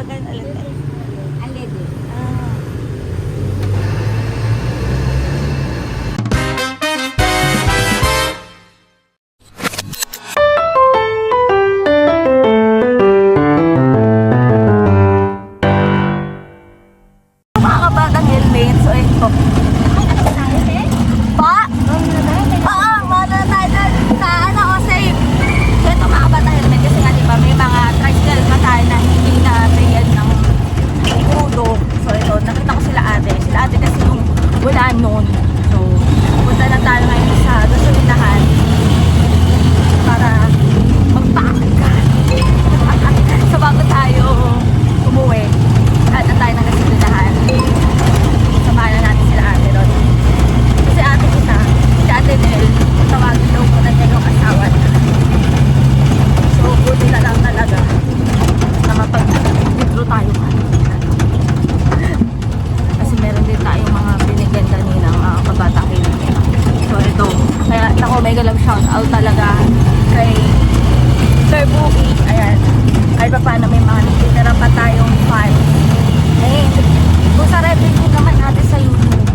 ganun ulit eh. Unleaded. Ah. Mga kabatang helmet, so ito. Pa? Oo, muna tayo dun sa ano, o safe. So ito mga kabatang helmet, kasi nga diba may mga tricycle pa tayo na hindi na bigyan ng crudo. So ito, nakita ko sila ate. Sila ate kasi yung wala noon. So, punta na tayo ngayon sa gasolinahan para magpaaka. So bago tayo umuwi, lahat na tayo ng gasolinahan. Samahan na natin sila ate ron. Kasi ate kita, si ate Nel, tawagin daw ko na niya yung asawa niya. So, buti na lang talaga na mapag-intro tayo kanina. Kasi meron din tayong mga binigyan kanina mga kabatang helmet. So, ito. Kaya, naku, mega love shout out talaga kay Sir Bookie. Ayan. Kahit pa paano may mga nagtitira pa tayong fan. Eh, kung sa revenue naman natin sa YouTube,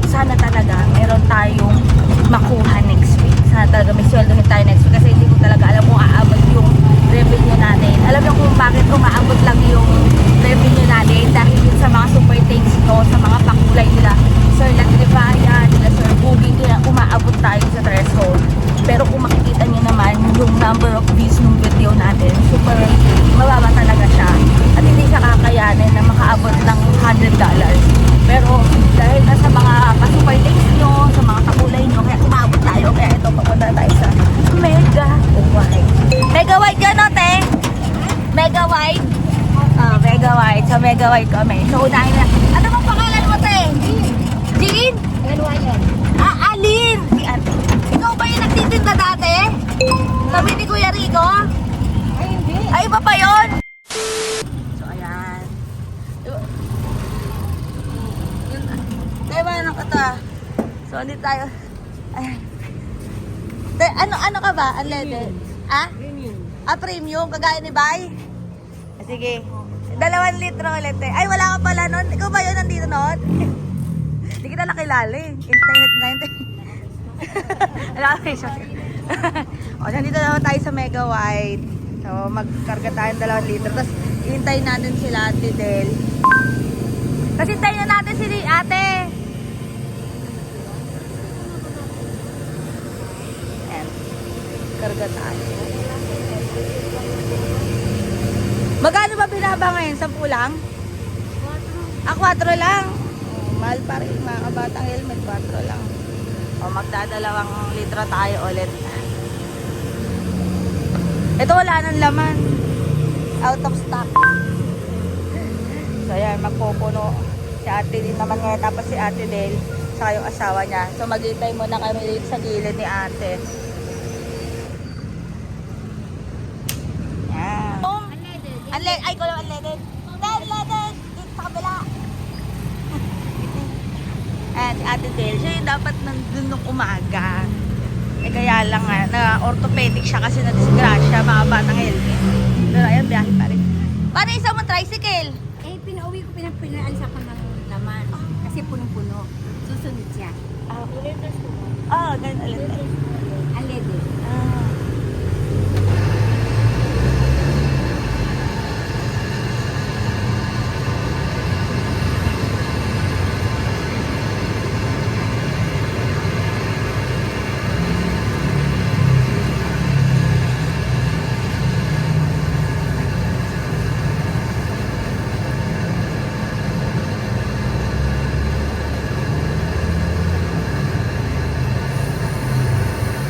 sana talaga meron tayong makuha next week. Sana talaga may sweldohin tayo next week kasi hindi ko talaga alam kung aabot yung revenue natin. Alam niyo kung bakit umaabot lang yung revenue natin dahil yun sa mga super thanks ko, sa mga pakulay nila Sir Latrivaya, nila Sir Boogie, kaya umaabot tayo sa threshold. Pero kung makikita niyo naman yung number of views ng video natin, super mababa talaga siya. At hindi siya kakayanin na makaabot ng $100. Pero dahil nasa mga pa-super thanks nyo, sa mga kakulay nyo, kaya umabot tayo. Kaya ito, papunta tayo sa Mega Wide. Mega Wide ka no, te? Mega Wide? Mega Wide. So, Mega Wide kami. So, unahin na. Ano bang pangalan mo, te? Jean? Ganwayan. Alin? Ikaw ba yung nagtitinda dati? Sabi ni Kuya Rico? Ay, hindi. Ay, iba pa yun? So, ayan. Tayo ba ng kata? So, andito tayo. Ayan. Ano ka ba? Unleaded? Ah? Premium. Premium? Kagaya ni Bay? Sige. 2 litro ulit eh. Ay, wala ka pala nun. Ikaw ba yun nandito nun? Hindi kita nakilala eh. Internet na yun. Alam ko siya. O, nandito naman tayo sa Mega Wide. So, magkarga tayo ng 2 litro. Tapos, ihintayin natin sila Ate Del. Kasi hintayin na natin si ate. Ayan. Karga tayo. Magkano ba binaba ngayon? 10 lang? 4 lang. Mahal pa rin mga kabatang helmet. 4 lang. O, magdadalawang litro tayo ulit. Ito wala nang laman. Out of stock. So ayan, magpupuno. Si ate din naman ngayon. Tapos si ate Del. Saka yung asawa niya. So maghintay muna kami dito sa gilid ni ate. Yan. Unleaded. Ay, ko lang unleaded. Unleaded. Dito sa kabila. Ayan, si ate Del. Siya yung dapat nandun nung umaga. Eh kaya lang nga, na orthopedic siya kasi na-disgrasya, mga batang helmet. Pero ayan, biyahe pa rin. Paano isang mo tricycle? Eh, pinauwi ko, pinaalis ako ng laman. Kasi punong-puno. Susunod siya. Ganun ulit eh. Unleaded.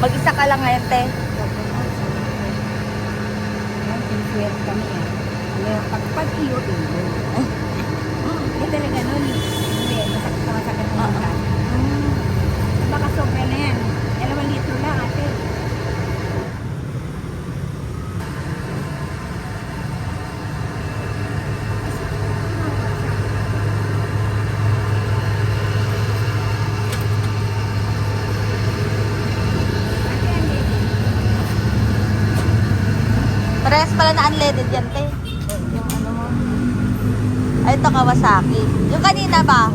Mag-isa ka lang ngayon, te. Pinsuwet kami yan. Pag-iyo, eh talaga nun. Hindi, masakit mo ka. Baka sobra na yan. 2 litro lang ate. Parehas pala na unleaded yan, te. Yung ano mo. Ay, ito Kawasaki. Yung kanina ba?